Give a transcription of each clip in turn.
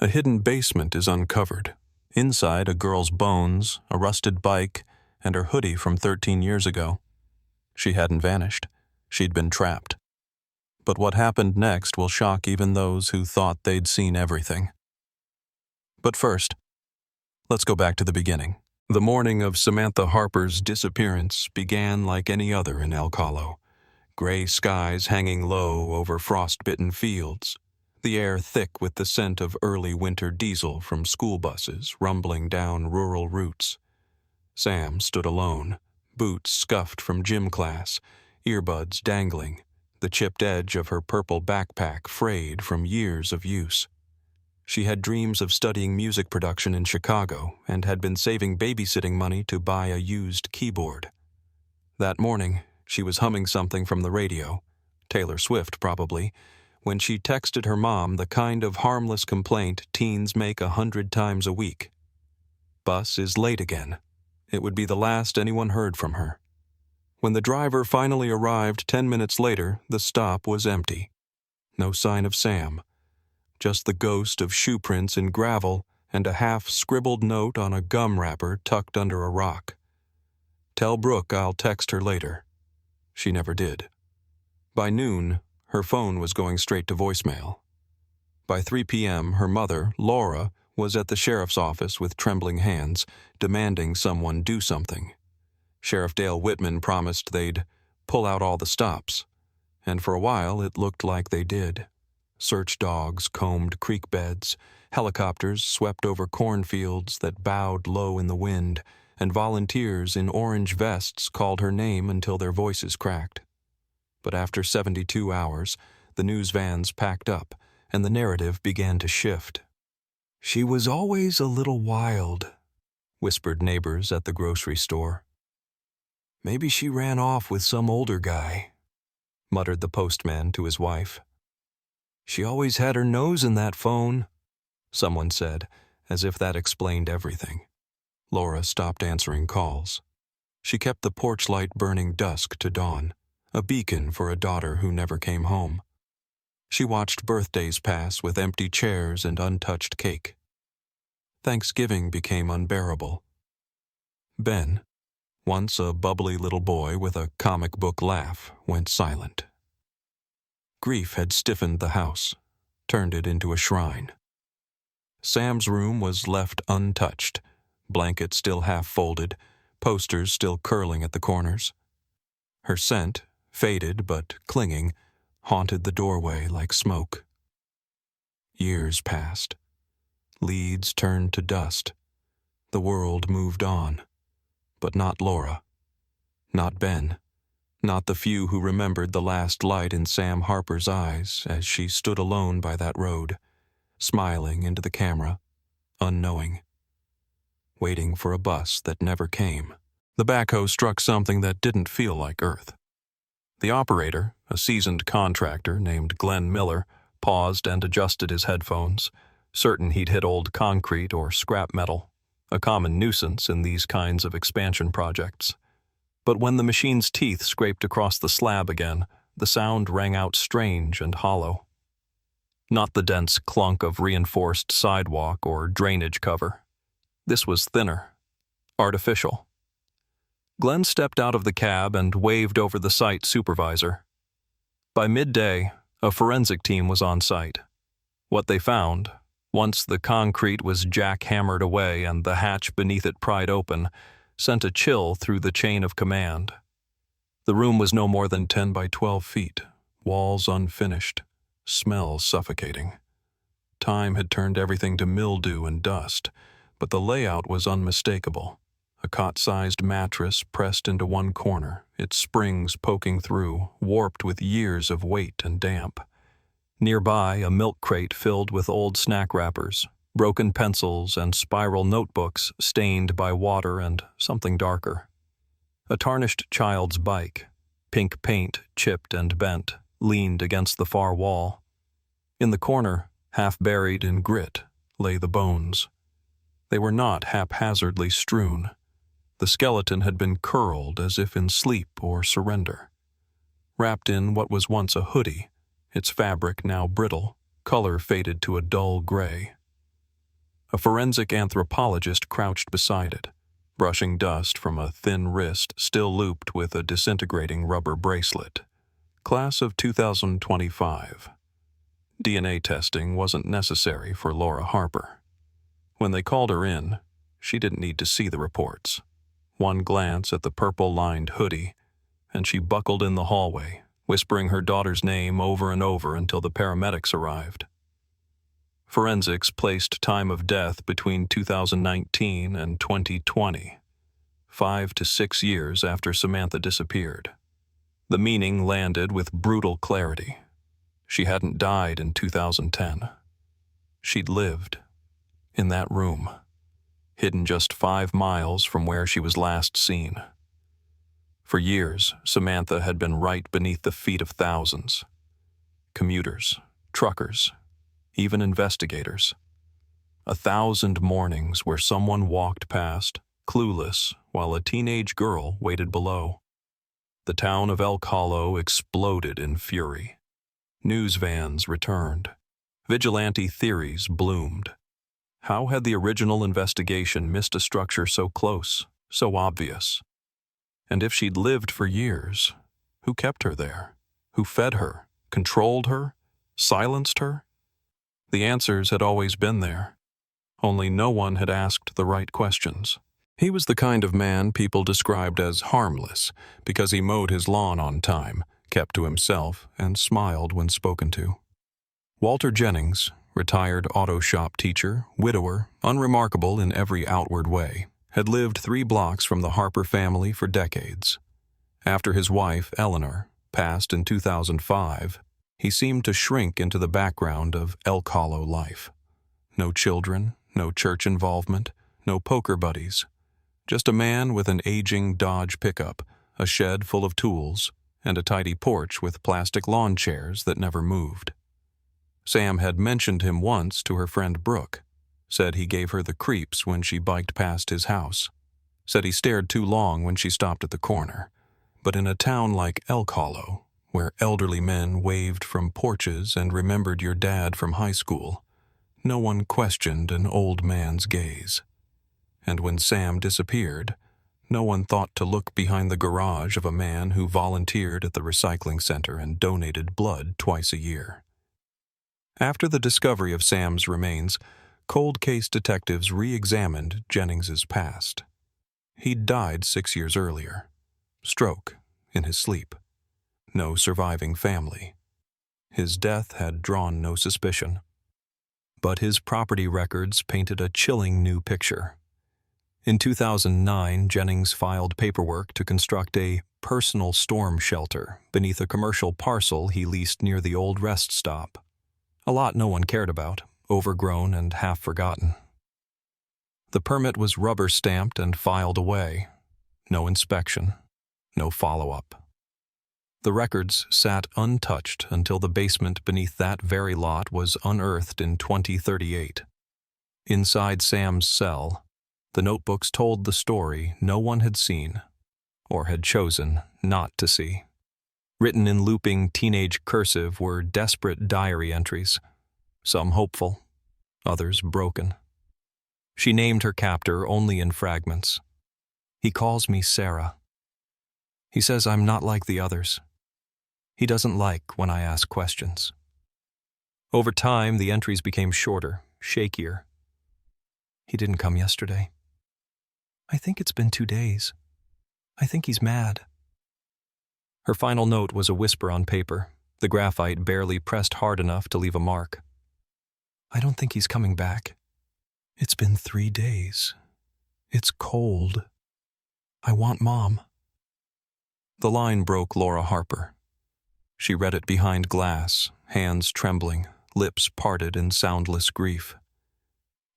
A hidden basement is uncovered. Inside, a girl's bones, a rusted bike, and her hoodie from 13 years ago. She hadn't vanished. She'd been trapped. But what happened next will shock even those who thought they'd seen everything. But first, let's go back to the beginning. The morning of Samantha Harper's disappearance began like any other in El Calo. Gray skies hanging low over frost-bitten fields, the air thick with the scent of early winter diesel from school buses rumbling down rural routes. Sam stood alone, boots scuffed from gym class, earbuds dangling, the chipped edge of her purple backpack frayed from years of use. She had dreams of studying music production in Chicago and had been saving babysitting money to buy a used keyboard. That morning, she was humming something from the radio, Taylor Swift probably, when she texted her mom the kind of harmless complaint teens make 100 times a week. Bus is late again. It would be the last anyone heard from her. When the driver finally arrived 10 minutes later, the stop was empty. No sign of Sam. Just the ghost of shoe prints in gravel and a half-scribbled note on a gum wrapper tucked under a rock. Tell Brooke I'll text her later. She never did. By noon, her phone was going straight to voicemail. By 3 p.m., her mother, Laura, was at the sheriff's office with trembling hands, demanding someone do something. Sheriff Dale Whitman promised they'd pull out all the stops, and for a while it looked like they did. Search dogs combed creek beds, helicopters swept over cornfields that bowed low in the wind, and volunteers in orange vests called her name until their voices cracked. But after 72 hours, the news vans packed up, and the narrative began to shift. "She was always a little wild," whispered neighbors at the grocery store. "Maybe she ran off with some older guy," muttered the postman to his wife. "She always had her nose in that phone," someone said, as if that explained everything. Laura stopped answering calls. She kept the porch light burning dusk to dawn, a beacon for a daughter who never came home. She watched birthdays pass with empty chairs and untouched cake. Thanksgiving became unbearable. Ben, once a bubbly little boy with a comic book laugh, went silent. Grief had stiffened the house, turned it into a shrine. Sam's room was left untouched, blankets still half folded, posters still curling at the corners. Her scent, faded but clinging, haunted the doorway like smoke. Years passed. Leads turned to dust. The world moved on. But not Laura. Not Ben. Not the few who remembered the last light in Sam Harper's eyes as she stood alone by that road, smiling into the camera, unknowing. Waiting for a bus that never came. The backhoe struck something that didn't feel like earth. The operator, a seasoned contractor named Glenn Miller, paused and adjusted his headphones, certain he'd hit old concrete or scrap metal, a common nuisance in these kinds of expansion projects. But when the machine's teeth scraped across the slab again, the sound rang out strange and hollow. Not the dense clunk of reinforced sidewalk or drainage cover. This was thinner, artificial. Glenn stepped out of the cab and waved over the site supervisor. By midday, a forensic team was on site. What they found, once the concrete was jackhammered away and the hatch beneath it pried open, sent a chill through the chain of command. The room was no more than 10 by 12 feet, walls unfinished, smell suffocating. Time had turned everything to mildew and dust, but the layout was unmistakable. A cot-sized mattress pressed into one corner, its springs poking through, warped with years of weight and damp. Nearby, a milk crate filled with old snack wrappers, broken pencils and spiral notebooks stained by water and something darker. A tarnished child's bike, pink paint chipped and bent, leaned against the far wall. In the corner, half buried in grit, lay the bones. They were not haphazardly strewn. The skeleton had been curled as if in sleep or surrender. Wrapped in what was once a hoodie, its fabric now brittle, color faded to a dull gray. A forensic anthropologist crouched beside it, brushing dust from a thin wrist still looped with a disintegrating rubber bracelet. Class of 2025. DNA testing wasn't necessary for Laura Harper. When they called her in, she didn't need to see the reports. One glance at the purple-lined hoodie, and she buckled in the hallway, whispering her daughter's name over and over until the paramedics arrived. Forensics placed time of death between 2019 and 2020, 5 to 6 years after Samantha disappeared. The meaning landed with brutal clarity. She hadn't died in 2010. She'd lived in that room, hidden just 5 miles from where she was last seen. For years, Samantha had been right beneath the feet of thousands. Commuters, truckers, even investigators. 1,000 mornings where someone walked past, clueless, while a teenage girl waited below. The town of Elk Hollow exploded in fury. News vans returned. Vigilante theories bloomed. How had the original investigation missed a structure so close, so obvious? And if she'd lived for years, who kept her there? Who fed her, controlled her, silenced her? The answers had always been there. Only no one had asked the right questions. He was the kind of man people described as harmless because he mowed his lawn on time, kept to himself, and smiled when spoken to. Walter Jennings, retired auto shop teacher, widower, unremarkable in every outward way, had lived 3 blocks from the Harper family for decades. After his wife, Eleanor, passed in 2005, he seemed to shrink into the background of Elk Hollow life. No children, no church involvement, no poker buddies. Just a man with an aging Dodge pickup, a shed full of tools, and a tidy porch with plastic lawn chairs that never moved. Sam had mentioned him once to her friend Brooke, said he gave her the creeps when she biked past his house, said he stared too long when she stopped at the corner. But in a town like Elk Hollow, where elderly men waved from porches and remembered your dad from high school, no one questioned an old man's gaze. And when Sam disappeared, no one thought to look behind the garage of a man who volunteered at the recycling center and donated blood twice a year. After the discovery of Sam's remains, cold case detectives re-examined Jennings's past. He'd died 6 years earlier. Stroke, in his sleep. No surviving family. His death had drawn no suspicion. But his property records painted a chilling new picture. In 2009, Jennings filed paperwork to construct a personal storm shelter beneath a commercial parcel he leased near the old rest stop. A lot no one cared about, overgrown and half forgotten. The permit was rubber-stamped and filed away. No inspection, no follow-up. The records sat untouched until the basement beneath that very lot was unearthed in 2038. Inside Sam's cell, the notebooks told the story no one had seen, or had chosen not to see. Written in looping teenage cursive were desperate diary entries, some hopeful, others broken. She named her captor only in fragments. He calls me Sarah. He says I'm not like the others. He doesn't like when I ask questions. Over time, the entries became shorter, shakier. He didn't come yesterday. I think it's been 2 days. I think he's mad. Her final note was a whisper on paper, the graphite barely pressed hard enough to leave a mark. I don't think he's coming back. It's been 3 days. It's cold. I want Mom. The line broke Laura Harper. She read it behind glass, hands trembling, lips parted in soundless grief.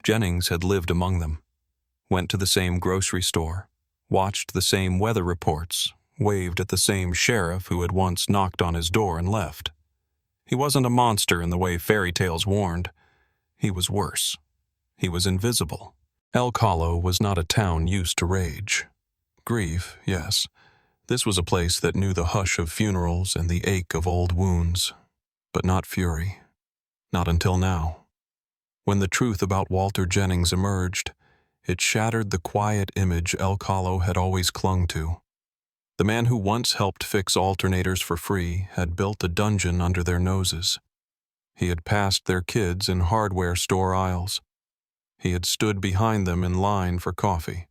Jennings had lived among them, went to the same grocery store, watched the same weather reports, waved at the same sheriff who had once knocked on his door and left. He wasn't a monster in the way fairy tales warned. He was worse. He was invisible. Elk Hollow was not a town used to rage. Grief, yes. This was a place that knew the hush of funerals and the ache of old wounds. But not fury. Not until now. When the truth about Walter Jennings emerged, it shattered the quiet image El Calo had always clung to. The man who once helped fix alternators for free had built a dungeon under their noses. He had passed their kids in hardware store aisles. He had stood behind them in line for coffee.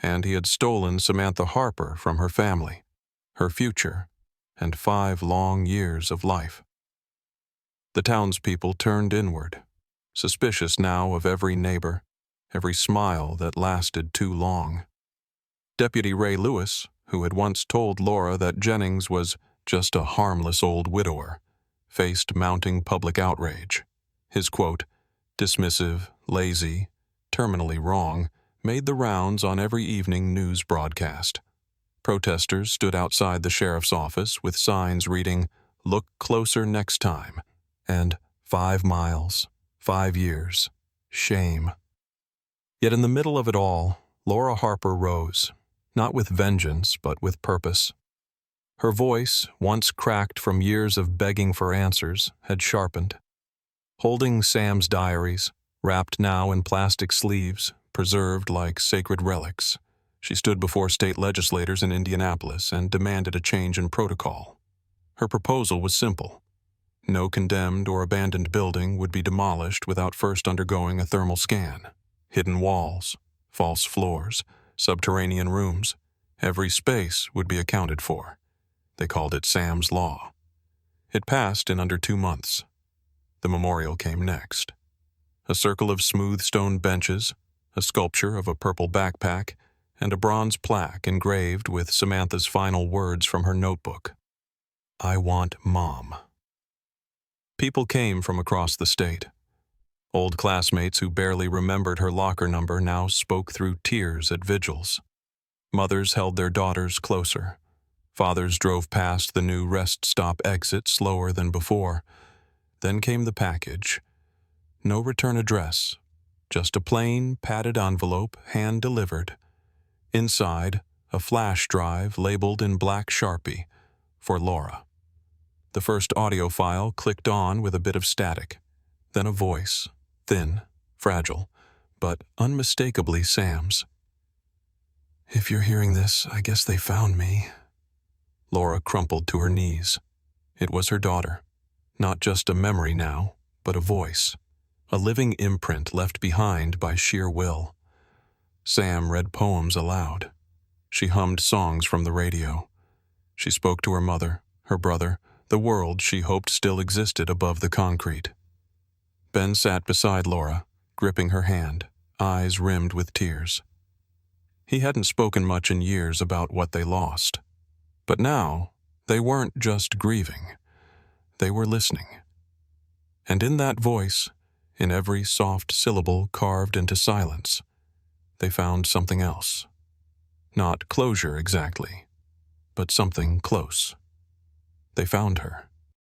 And he had stolen Samantha Harper from her family, her future, and 5 long years of life. The townspeople turned inward, suspicious now of every neighbor, every smile that lasted too long. Deputy Ray Lewis, who had once told Laura that Jennings was just a harmless old widower, faced mounting public outrage. His quote, dismissive, lazy, terminally wrong, made the rounds on every evening news broadcast. Protesters stood outside the sheriff's office with signs reading, "Look closer next time," and 5 miles, 5 years, shame. Yet in the middle of it all, Laura Harper rose, not with vengeance, but with purpose. Her voice, once cracked from years of begging for answers, had sharpened. Holding Sam's diaries, wrapped now in plastic sleeves, preserved like sacred relics, she stood before state legislators in Indianapolis and demanded a change in protocol. Her proposal was simple. No condemned or abandoned building would be demolished without first undergoing a thermal scan. Hidden walls, false floors, subterranean rooms, every space would be accounted for. They called it Sam's Law. It passed in under 2 months. The memorial came next. A circle of smooth stone benches, a sculpture of a purple backpack, and a bronze plaque engraved with Samantha's final words from her notebook. "I want Mom." People came from across the state. Old classmates who barely remembered her locker number now spoke through tears at vigils. Mothers held their daughters closer. Fathers drove past the new rest stop exit slower than before. Then came the package. No return address, just a plain, padded envelope, hand-delivered. Inside, a flash drive labeled in black Sharpie, for Laura. The first audio file clicked on with a bit of static, then a voice, thin, fragile, but unmistakably Sam's. "If you're hearing this, I guess they found me." Laura crumpled to her knees. It was her daughter. Not just a memory now, but a voice. A living imprint left behind by sheer will. Sam read poems aloud. She hummed songs from the radio. She spoke to her mother, her brother, the world she hoped still existed above the concrete. Ben sat beside Laura, gripping her hand, eyes rimmed with tears. He hadn't spoken much in years about what they lost. But now, they weren't just grieving. They were listening. And in that voice, in every soft syllable carved into silence, they found something else. Not closure exactly, but something close. They found her.